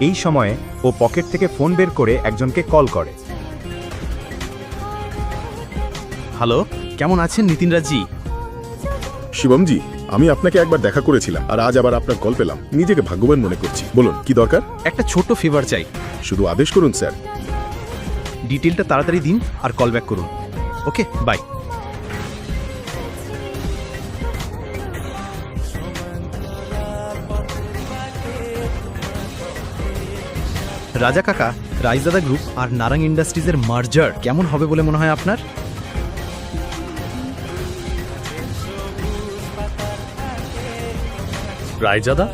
এই সময়ে ও পকেট থেকে ফোন বের করে একজনকে কল করে। হ্যালো, কেমন আছেন নিতিনরাজি? শিবমজি, আমি আপনাকে একবার দেখা করেছিলাম আর আজ আবার আপনার কল পেলাম। নিজেকে ভাগ্যবান মনে করছি। বলুন কি দরকার? একটা ছোট্ট ফেভার চাই। শুধু আদেশ করুন স্যার। ডিটেলটা তাড়াতাড়ি দিন আর কল ব্যাক করুন। ওকে, বাই। রাজা কাকা, রাইজাদা গ্রুপ আর নারাং ইন্ডাস্ট্রিজের মার্জার কেমন হবে বলে মনে হয় আপনার? রায়জাদা,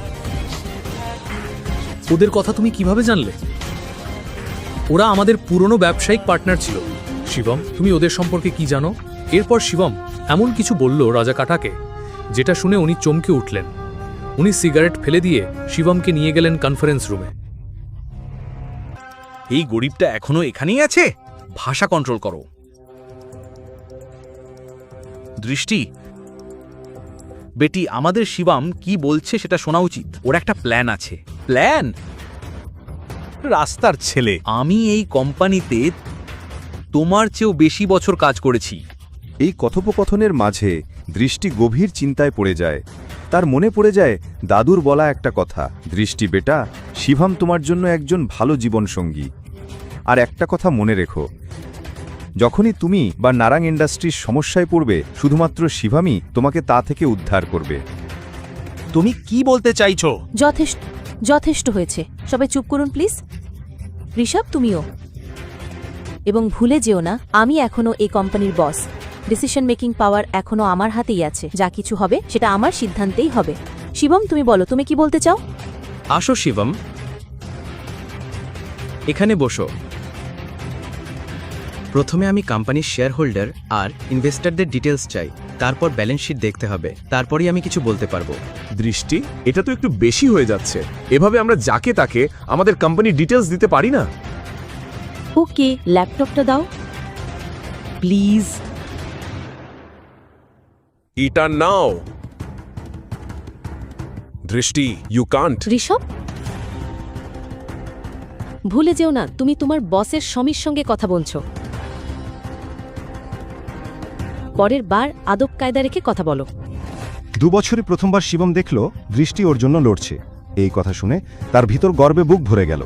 ওদের কথা তুমি কিভাবে জানলে? ওরা আমাদের পুরনো ব্যবসায়িক পার্টনার ছিল। শিবম, তুমি ওদের সম্পর্কে কি জানো? এরপর শিবম এমন কিছু বলল রাজা কাটাকে, যেটা শুনে উনি চমকে উঠলেন। উনি সিগারেট ফেলে দিয়ে শিবমকে নিয়ে গেলেন কনফারেন্স রুমে। এই গরিবটা এখনো এখানেই আছে? ভাষা কন্ট্রোল করো। দৃষ্টি, বেটি, আমাদের শিবম কি বলছে সেটা শোনা উচিত। ওর একটা প্ল্যান আছে। প্ল্যান? রাস্তার ছেলে। আমি এই কোম্পানিতে তোমার চেয়েও বেশি বছর কাজ করেছি। এই কথোপকথনের মাঝে দৃষ্টি গভীর চিন্তায় পড়ে যায়। তার মনে পড়ে যায় দাদুর বলা একটা কথা, দৃষ্টি বেটা, শিবম তোমার জন্য একজন ভালো জীবনসঙ্গী। আর একটা কথা মনে রেখো, যখনই তুমি বা নারাং ইন্ডাস্ট্রির সমস্যায় পড়বে, শুধুমাত্র শিবমই তোমাকে তা থেকে উদ্ধার করবে। তুমি কি বলতে চাইছো? যথেষ্ট হয়েছে, সবাই চুপ করুন প্লিজ। ঋষভ, তুমিও। এবং ভুলে যেও না, আমি এখনো এই কোম্পানির বস। ডিসিশন মেকিং পাওয়ার এখনো আমার হাতেই আছে। যা কিছু হবে সেটা আমার সিদ্ধান্তেই হবে। শিবম, তুমি বলো, তুমি কি বলতে চাও? আসো শিবম, এখানে বসো। প্রথমে আমি কোম্পানির শেয়ার হোল্ডার আর ইনভেস্টরদের ডিটেলস চাই। তারপর ব্যালেন্স শিট দেখতে হবে, তারপরই আমি কিছু বলতে পারবো। দৃষ্টি, এটা তো একটু বেশি হয়ে যাচ্ছে। এভাবে আমরা যাকে তাকে আমাদের কোম্পানির ডিটেলস দিতে পারি না। ওকে, ল্যাপটপটা দাও প্লিজ। এটা নাও। দৃষ্টি, ইউ কান্ট। ঋষভ, ভুলে যেও না, তুমি তোমার বসের স্বামীর সঙ্গে কথা বলছো। পরের বার আদব কায়দা রেখে কথা বলো। 2 বছরে প্রথমবার শিবম দেখল দৃষ্টি ওর জন্য লড়ছে। এই কথা শুনে তার ভিতর গর্বে বুক ভরে গেল।